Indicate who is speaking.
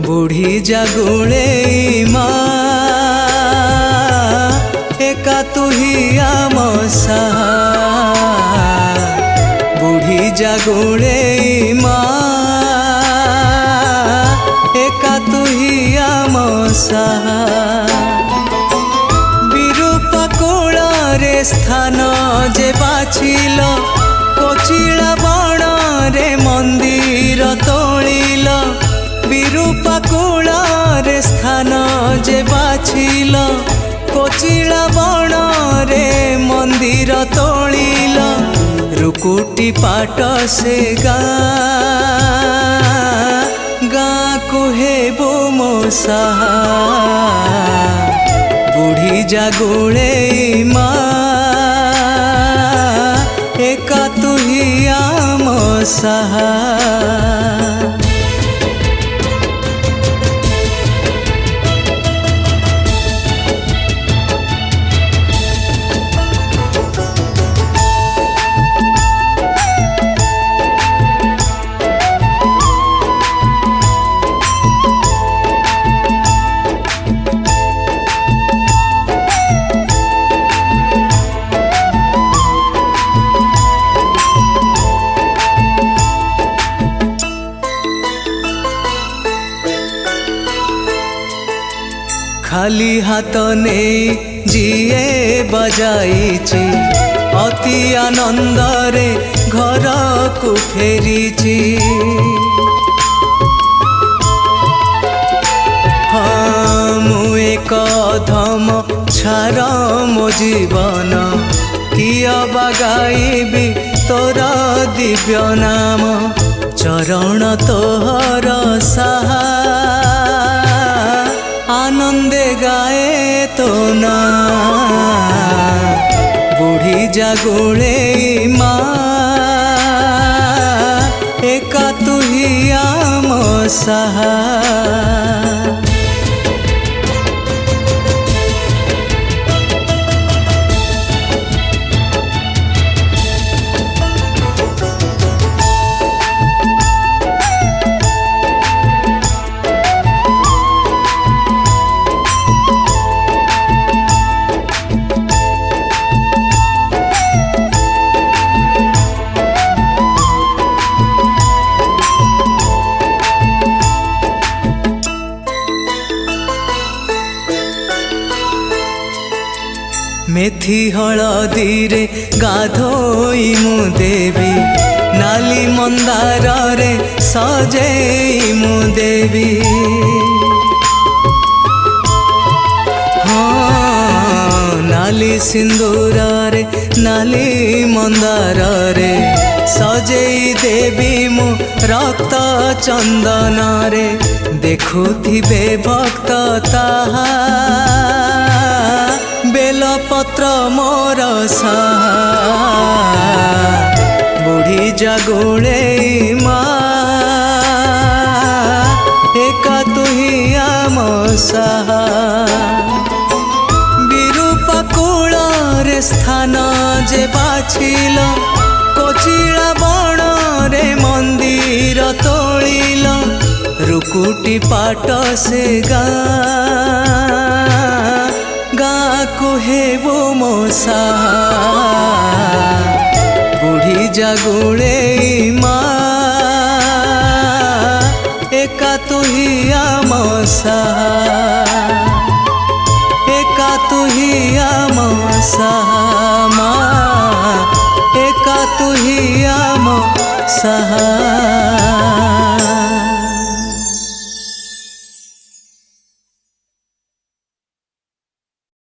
Speaker 1: बुढ़ी जागुले माँ एका तू ही आम साहा बुढ़ी जागुले माँ एका तू ही आम साहा विरूपा कूल रे स्थान जे बाछिल कोचिला बण रे मंदिर तोलिल विरूपा कूल रे स्थान जे बाछिल कोचिला बण रे मंदिर तोलिल रुकुटी पाट से गाँ को हेबो मो साहा बुढ़ी जागुले माँ एका तू ही आम साहा खाली हाथ ने जीए बजाइची अति आनंद रे घर को फेरीची हाँ मु एक अधम छार मो जीवन किय बगाइबी तोर दिव्य नाम चरण तोहर साहा आनंदे गाए तो ना बुढ़ी जागुले माँ एका तू ही आम साहा मेथी हलदी रे गाधोई मु देवी नाली मंदार रे सजेई मु देवी हाँ नाली सिंदूर रे नाली मंदार रे सजेई देवी मु रक्त चंदन रे देखुथिबे भक्त ताहा बेलपत्र मोर साहा बुढ़ी जागुले माँ एका तू ही आम साहा विरूपा कूल रे स्थान जे बाछिल कोचिला बण रे मंदिर तोलिल रुकुटी पाट से गाँ को हेबो मो साहा बुढ़ी जागुले माँ एका तू ही आम साहा एका तू ही आम साहा माँ एका तू ही आम साहा।